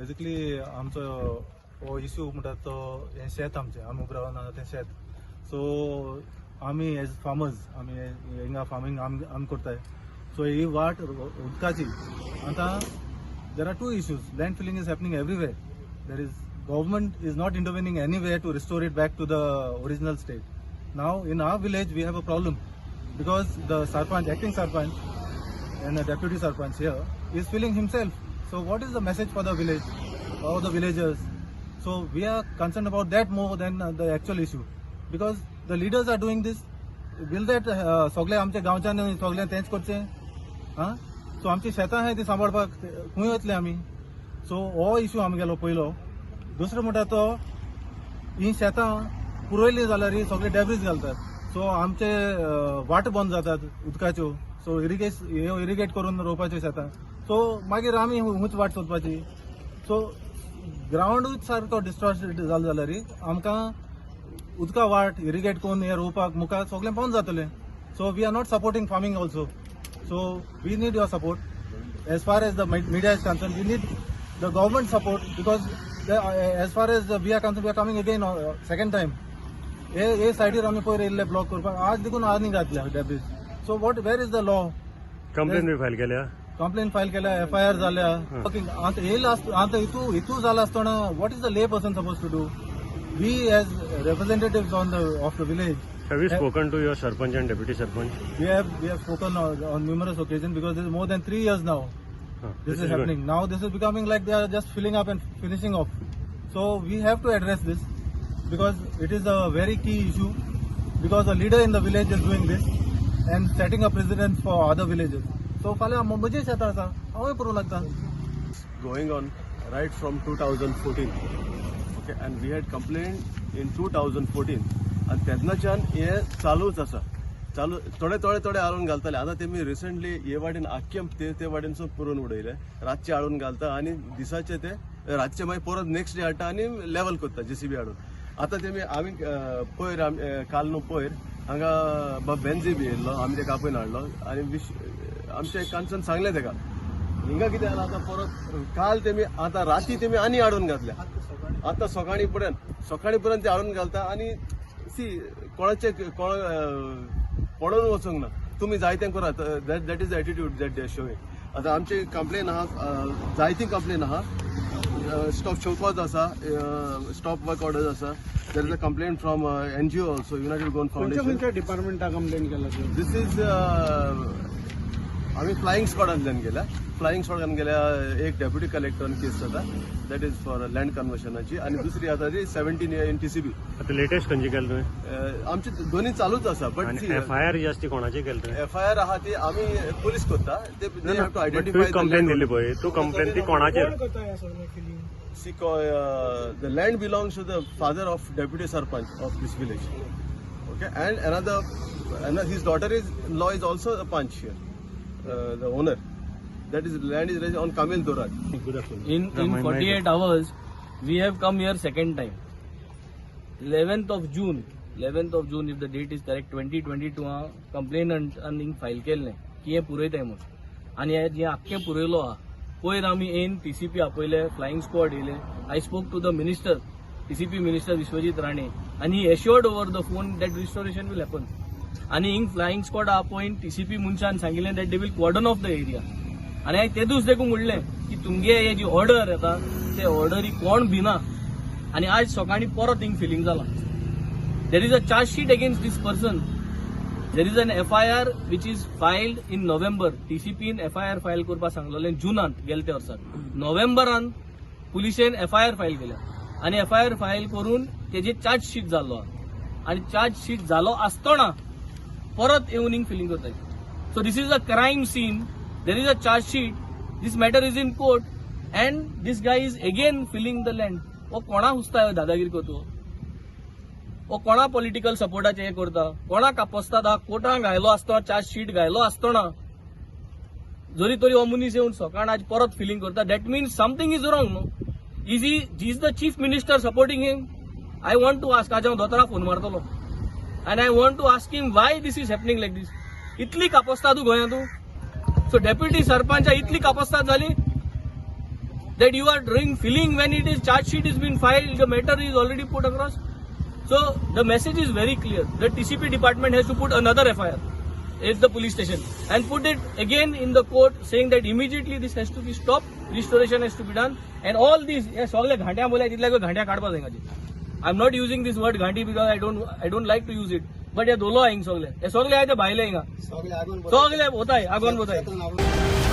Basically आमचो हो issue म्हणटा तो हें शेत आमचें आमी उबो रावन आसा तें शेत. सो आमी एज फार्मर्स आमी हिंगा फार्मींग आमी करताय. सो ही वाट उदकाची आतां there are two issues. Land filling is happening everywhere. There is government is not intervening anywhere to restore it back to the original state. Now in our village we have a problem because the Sarpanch, acting Sarpanch and the deputy Sarpanch here is filling himself. So what is the message for the village or the villagers? So we are concerned about that more than the actual issue because the leaders are doing this. Will that सगळे आमच्या गांवच्यान सगळे तेंच करचे? So आमची शेतां आहाय ती सांबाळपाक खंय वतले आमी? सो हो इश्यू आमी गेलो पयलो. दुसरो म्हणटा तो ही शेतां पुरयली जाल्यार ही सगळे डॅब्रीज घालतात. सो आमचे वाट बंद जातात उदकाच्यो. सो इरिगेट करून रोवपाच्यो शेतां. सो मागीर आमी हुंच वाट सोदपाची. सो ग्रावंडूच सारको डिस्ट्रॉय जालो जाल्यार आमकां उदका वाट इरिगेट करून हे रोवपाक मुखार सगळें बंद जातलें. So we are not supporting farming also. So we need your support as far as the media is concern. We need the government support because as far as we are concerned, we are coming again second time. हे साइडीर आमी पयर येयल्ले block करपाक. आज देखून आनी घातल्या debris. So where is the law? Complain be file केल्या. Complain file केल्या, FIR जाल्या. आतां येयला आतां हितू जाला आसतना what is the lay person suppose to do? We as representatives of the village. Have you spoken to your Sarpanch and Deputy Sarpanch? We have spoken on numerous occasions because this is more than 3 years now. This is happening. Now this is becoming like they are just filling up and finishing off. So we have to address this because it is a very key issue because a leader in the village is doing this and setting a precedent for other villages. So fale mujhe chata sa awe puru lagta. Going on right from 2014. Okay, and we had complained in 2014 and तेन्नाच्यान हे चालूच आसा. चालू थोडे हाडून घालताले. आता ते मी रिसेंटली हे वाटेन आख्खें ते वाटेनसून पुरून उडयले. रातचे हाडून घालता आणि दिसाचे ते रातचे मागीर परत नेक्स्ट डे हाडटा आणि लेवल करता JCB हाडून. आता ते आमी पयर काल न्हू पयर हांगा वेन्झी बी येयल्लो. आमी तेका आपयन हाडलो आनी आमचे कन्सर्न सांगले तेका हिंगा कितें जालां. आतां परत काल तेमी आतां राती तेमी आनी हाडून घातल्या. आतां सकाळी पर्यंत ते हाडून घालता आणि कोणाचे पडून वचूंक ना. तुम्ही जायतें करात. That is the attitude that they are showing. आतां आमची कंप्लेन आहा, जायती कंप्लेन आहा. स्टॉप शोकॉज आसा, स्टॉप वर्क ऑर्डर्स आसा. देर is a complain from NGO also, United Goan foundation. खंयच्या डिपार्टमेंटाक कंप्लेन केला? दिस इज आमी फ्लायिंग स्क्वॉडांतल्यान गेल्या. फ्लायिंग स्क्वॉडान गेल्या एक डेप्युटी कलेक्टरान केस जाता. दॅट इज फॉर लँड कन्वर्शनाची. आणि दुसरी आता जी 17 in TCB. आता लेटेस्ट खंयची केली तुवें? आमची दोन्ही चालूच आसा. बट FIR जी आसती कोणाची केली तुवें? FIR आहा ती आमी पुलीस करता. ते हॅव टू आयडेंटिफाय. कंप्लेन दिली पळय, तू कंप्लेन ती कोणाचेर? The land belongs to the father of Deputy Sarpanch of this village. Okay, and another his daughter-in-law is also a Panch here, the owner. That is land is raised on Kamil Doraj. Good afternoon. In 48 hours, we have come here second time. 11th of June, if the date is correct, 2022 complainant आणि file केल्लें की हे पुरयताय म्हणून. आनी हे जे आख्खें पुरयलो आहा पयर आमी येवन TCP आपयले, फ्लायिंग स्क्वॉड येयले. I spoke to the minister, TCP minister Vishwajit Rane, आणि he assured over the phone that restoration will happen. आणि हिंग फ्लायिंग स्क्वॉड आपयन TCP मनशान सांगिल्लें that they will cordon off the area. आणि हांवें ते दीस देखून म्हणलें की तुमगे हे जी ऑर्डर येता ते ऑर्डरी कोण भिना. आणि आज सकाळी परत हिंग फिलिंग जाला. There is a charge sheet against this person. There is an FIR which is filed in November. TCPन FIR फायल करपाक सांगलेलें जुनांत गेल्या त्या वर्साक. नोव्हेंबरान पुलिशेन FIR फायल केल्या आणि FIR फायल करून तेजे चार्ज शीट जाल्लो. आणि चार्ज शीट जालो आसतना परत येवन हिंग फिलिंग करताय. So this is a crime scene. There is a charge sheet. This matter is in court, and this guy is again filling the land. वो कोणा हुसता दादागिरी करतो? वो कोणा पॉलिटिकल सपोर्टाचे हे करता? कोणा कापसता? कोर्टान घायलो आसतना चार्ज शीट घायलो आसतना जरी तरी हो मनीस येवन सकाळ आज परत फिलिंग करता. That means something is wrong no. Is the chief minister supporting him? I want to ask. आज हांव दोतोराक फोन मारतलो आनी I want to ask him why this is happening like this. इतली कापसता तूं गोंयांत? सो डेप्युटी सरपंचा इतली कापस्ताद झाली. that you are doing filling when it is charge sheet is been filed, the matter is already put across. So the message is very clear. The TCP department has to put another FIR at the police station and put it again in the court saying that immediately this has to be stopped, restoration has to be done, and all these सगळे घांट्या बोलाय तितल्या घांट्या काढपा जाय I'm not using this word घांटी because I don't like to use it, but हे दोलो हांग सगळे हे सगळे आहे ते भायले हिंगा सगळे होताय आगोन होताय